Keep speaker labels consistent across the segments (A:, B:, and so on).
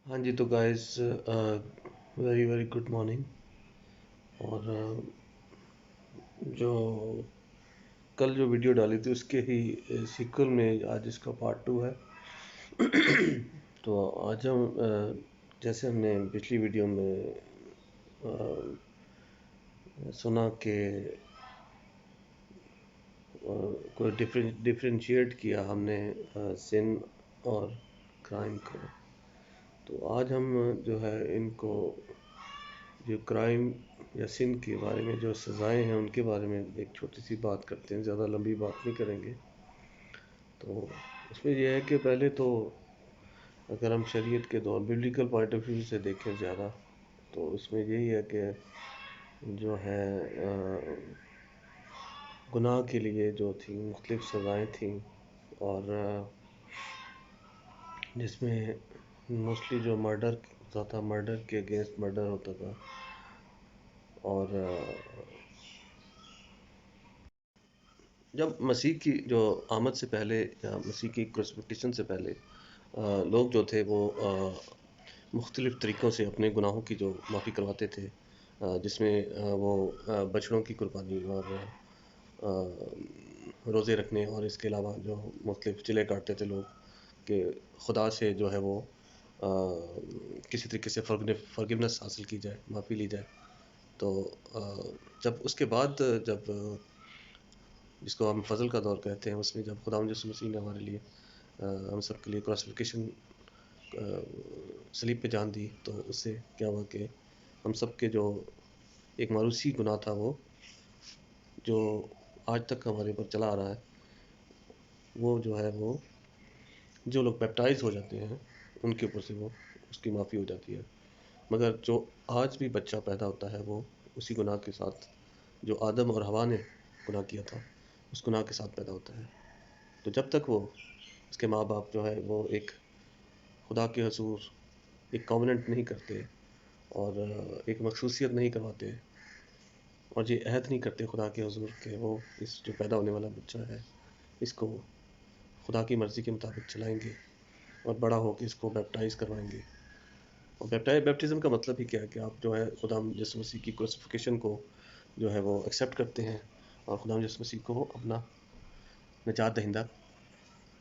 A: ہاں جی، تو guys very very good morning. اور جو کل جو ویڈیو ڈالی تھی اس کے ہی سیکول میں آج اس کا پارٹ 2 ہے. تو آج ہم جیسے ہم نے پچھلی ویڈیو میں سنا کہ کوئی ڈفرینشیٹ کیا ہم نے سن اور کرائم کو. تو آج ہم جو ہے ان کو جو کرائم یا سن کے بارے میں جو سزائیں ہیں ان کے بارے میں ایک چھوٹی سی بات کرتے ہیں. زیادہ لمبی بات نہیں کریں گے. تو اس میں یہ ہے کہ پہلے تو اگر ہم شریعت کے دور ببلیکل پوائنٹ آف ویو سے دیکھیں زیادہ، تو اس میں یہی ہے کہ جو ہے گناہ کے لیے جو تھیں مختلف سزائیں تھیں، اور جس میں موسٹلی جو مرڈر ہوتا تھا، مرڈر کے اگینسٹ مرڈر ہوتا تھا. اور جب مسیح کی جو آمد سے پہلے یا مسیح کی کروسیفکیشن سے پہلے لوگ جو تھے وہ مختلف طریقوں سے اپنے گناہوں کی جو معافی کرواتے تھے، جس میں وہ بچڑوں کی قربانی اور روزے رکھنے، اور اس کے علاوہ جو مختلف چلے کاٹتے تھے لوگ کہ خدا سے جو ہے وہ کسی طریقے سے فرگیونس حاصل کی جائے، معافی لی جائے. تو جب اس کے بعد جب جس کو ہم فضل کا دور کہتے ہیں، اس میں جب خدا یسوع مسیح نے ہمارے لیے ہم سب کے لیے کروسیفکیشن صلیب پہ جان دی، تو اس سے کیا ہوا کہ ہم سب کے جو ایک موروثی گناہ تھا، وہ جو آج تک ہمارے پر چلا آ رہا ہے، وہ جو ہے وہ جو لوگ بیپٹائز ہو جاتے ہیں ان کے اوپر سے وہ اس کی معافی ہو جاتی ہے. مگر جو آج بھی بچہ پیدا ہوتا ہے وہ اسی گناہ کے ساتھ جو آدم اور حوا نے گناہ کیا تھا اس گناہ کے ساتھ پیدا ہوتا ہے. تو جب تک وہ اس کے ماں باپ جو ہے وہ ایک خدا کے حضور ایک کووننٹ نہیں کرتے اور ایک مخصوصیت نہیں کرواتے اور یہ عہد نہیں کرتے خدا کے حضور کہ وہ اس جو پیدا ہونے والا بچہ ہے اس کو خدا کی مرضی کے مطابق چلائیں گے اور بڑا ہو کے اس کو بیپٹائز کروائیں گے. اور بیپٹزم کا مطلب ہی کیا ہے کہ آپ جو ہے خدا یسوع مسیح کی کروسیفکیشن کو جو ہے وہ ایکسیپٹ کرتے ہیں اور خدا یسوع مسیح کو اپنا نجات دہندہ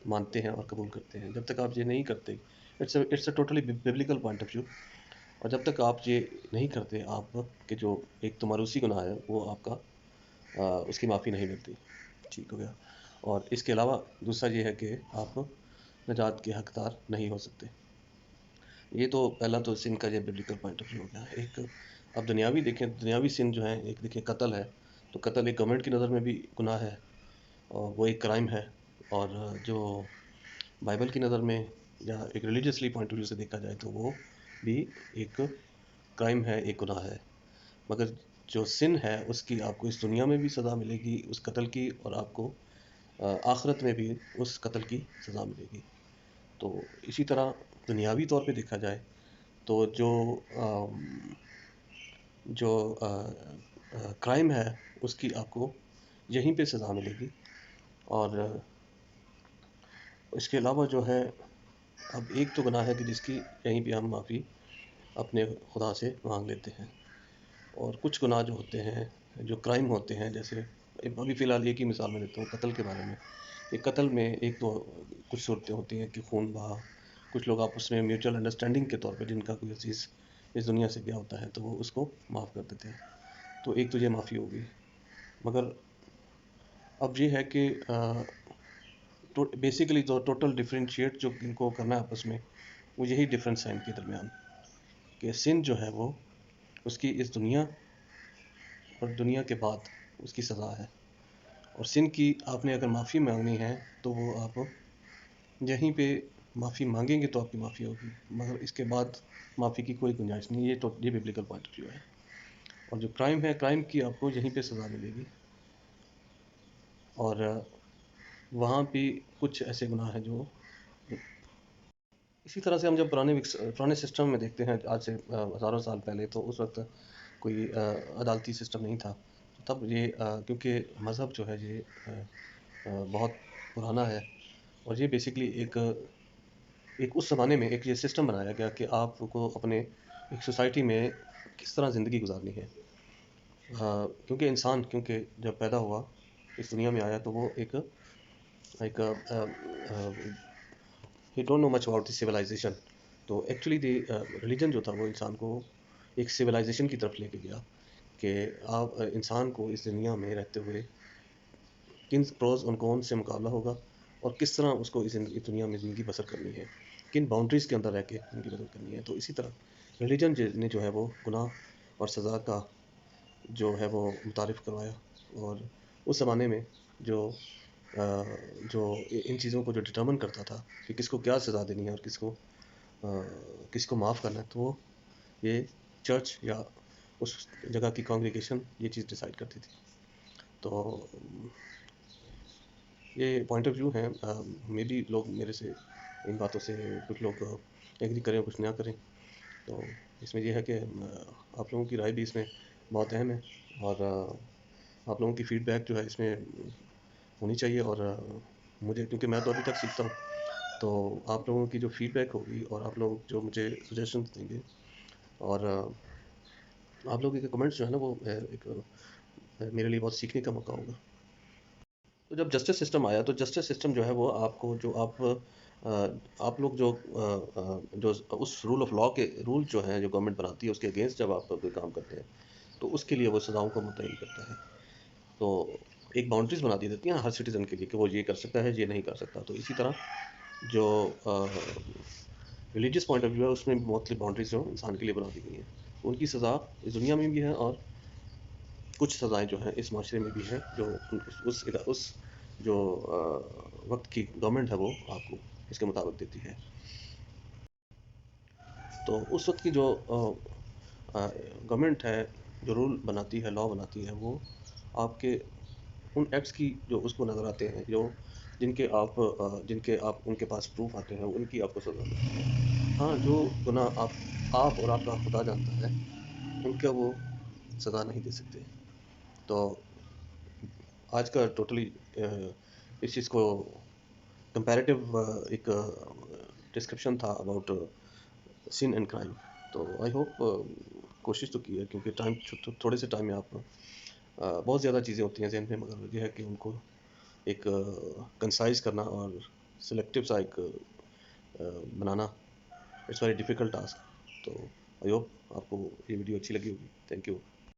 A: مانتے ہیں اور قبول کرتے ہیں. جب تک آپ یہ نہیں کرتے، it's a totally biblical point of view, اور جب تک آپ یہ نہیں کرتے آپ کہ جو ایک تو موروثی گناہ ہے وہ آپ کا اس کی معافی نہیں ملتی. ٹھیک ہو گیا. اور اس کے علاوہ دوسرا یہ ہے کہ آپ نجات کے حقدار نہیں ہو سکتے. یہ تو پہلا تو سن کا یہ ببلیکل پوائنٹ آف ویو ہو گیا. ایک اب دنیاوی دیکھیں، دنیاوی سن جو ہے، ایک دیکھیں قتل ہے، تو قتل ایک گورنمنٹ کی نظر میں بھی گناہ ہے اور وہ ایک کرائم ہے. اور جو بائبل کی نظر میں یا ایک ریلیجیسلی پوائنٹ آف ویو سے دیکھا جائے تو وہ بھی ایک کرائم ہے، ایک گناہ ہے. مگر جو سن ہے اس کی آپ کو اس دنیا میں بھی سزا ملے گی اس قتل کی، اور آپ کو آخرت میں بھی اس قتل کی سزا ملے گی. تو اسی طرح دنیاوی طور پہ دیکھا جائے تو جو کرائم ہے اس کی آپ کو یہیں پہ سزا ملے گی. اور اس کے علاوہ جو ہے اب ایک تو گناہ ہے کہ جس کی یہیں پہ ہم معافی اپنے خدا سے مانگ لیتے ہیں. اور کچھ گناہ جو ہوتے ہیں، جو کرائم ہوتے ہیں، جیسے ابھی فی الحال ایک ہی مثال میں دیتا ہوں قتل کے بارے میں. ایک قتل میں ایک تو کچھ صورتیں ہوتی ہیں کہ خون بہا، کچھ لوگ آپس میں میوچل انڈرسٹینڈنگ کے طور پہ جن کا کوئی عزیز اس دنیا سے گیا ہوتا ہے تو وہ اس کو معاف کر دیتے ہیں. تو ایک تو یہ معافی ہوگی. مگر اب یہ ہے کہ بیسیکلی جو ٹوٹل ڈفرینشیٹ جو ان کو کرنا ہے آپس میں، وہ یہی ڈفرینس ہے ان کے درمیان کہ سن جو ہے وہ اس کی اس دنیا اور دنیا کے بعد اس کی سزا ہے. اور سن کی آپ نے اگر معافی مانگنی ہے تو وہ آپ یہیں پہ معافی مانگیں گے تو آپ کی معافی ہوگی، مگر اس کے بعد معافی کی کوئی گنجائش نہیں. یہ ببلیکل پوائنٹ آف ویو ہے. اور جو کرائم ہے، کرائم کی آپ کو یہیں پہ سزا ملے گی. اور وہاں بھی کچھ ایسے گناہ ہیں جو اسی طرح سے ہم جب پرانے سسٹم میں دیکھتے ہیں آج سے ہزاروں سال پہلے، تو اس وقت کوئی عدالتی سسٹم نہیں تھا. تب یہ کیونکہ مذہب جو ہے یہ بہت پرانا ہے، اور یہ بیسکلی ایک ایک اس زمانے میں ایک یہ سسٹم بنایا گیا کہ آپ کو اپنے ایک سوسائٹی میں کس طرح زندگی گزارنی ہے. کیونکہ انسان جب پیدا ہوا اس دنیا میں آیا تو وہ ایک he don't know much about the civilization. تو ایکچولی دی ریلیجن جو تھا وہ انسان کو ایک سویلائزیشن کی طرف لے کے گیا کہ آپ انسان کو اس دنیا میں رہتے ہوئے کن پروز ان کون سے مقابلہ ہوگا اور کس طرح اس کو اس دنیا میں زندگی بسر کرنی ہے, کن باؤنڈریز کے اندر رہ کے زندگی بسر کرنی ہے. تو اسی طرح ریلیجن نے جو ہے وہ گناہ اور سزا کا جو ہے وہ متعارف کروایا. اور اس زمانے میں جو ان چیزوں کو جو ڈٹرمن کرتا تھا کہ کس کو کیا سزا دینی ہے اور کس کو معاف کرنا ہے, تو وہ یہ چرچ یا اس جگہ کی کانگریگیشن یہ چیز ڈیسائیڈ کرتی تھی. تو یہ پوائنٹ آف ویو ہیں. مے بی لوگ میرے سے ان باتوں سے کچھ لوگ ایگری کریں کچھ نہ کریں. تو اس میں یہ ہے کہ آپ لوگوں کی رائے بھی اس میں بہت اہم ہے اور آپ لوگوں کی فیڈ بیک جو ہے اس میں ہونی چاہیے. اور مجھے کیونکہ میں تو ابھی تک سیکھتا ہوں, تو آپ لوگوں کی جو فیڈ بیک ہوگی اور آپ لوگ جو مجھے سجیشنس دیں گے اور آپ لوگوں کے کمنٹس جو ہے نا وہ ایک میرے لیے بہت سیکھنے کا موقع ہوگا. تو جب جسٹس سسٹم آیا تو جسٹس سسٹم جو ہے وہ آپ کو جو آپ لوگ جو اس رول آف لاء کے رول جو ہیں جو گورنمنٹ بناتی ہے اس کے اگینسٹ جب آپ کوئی کام کرتے ہیں تو اس کے لیے وہ سزاؤں کو متعین کرتا ہے. تو ایک باؤنڈریز بنا دی دیتی ہیں ہر سٹیزن کے لیے کہ وہ یہ کر سکتا ہے یہ نہیں کر سکتا. تو اسی طرح جو ریلیجیس پوائنٹ آف ویو ہے اس میں مختلف باؤنڈریز جو انسان کے لیے بنا دی گئی ہیں. ان کی سزا اس دنیا میں بھی ہے اور کچھ سزائیں جو ہیں اس معاشرے میں بھی ہیں جو اس جو وقت کی گورنمنٹ ہے وہ آپ کو اس کے مطابق دیتی ہے. تو اس وقت کی جو گورنمنٹ ہے جو رول بناتی ہے لاء بناتی ہے وہ آپ کے ان ایکٹس کی جو اس کو نظر آتے ہیں جن کے آپ ان کے پاس پروف آتے ہیں ان کی آپ کو سزا ملتی ہے. ہاں جو گناہ آپ اور آپ کا خدا جانتا ہے ان کا وہ سزا نہیں دے سکتے. تو آج کا ٹوٹلی اس چیز کو کمپیریٹیو ایک ڈسکرپشن تھا اباؤٹ سن اینڈ کرائم. تو آئی ہوپ کوشش تو کی ہے کیونکہ ٹائم تھوڑے سے ٹائم میں آپ بہت زیادہ چیزیں ہوتی ہیں ذہن میں, مگر یہ ہے کہ ان کو ایک کنسائز کرنا اور سلیکٹیو سا ایک بنانا اٹس ویری ڈیفیکلٹ ٹاسک. تو آئی ہوپ آپ کو یہ ویڈیو اچھی لگی ہوگی. Thank you.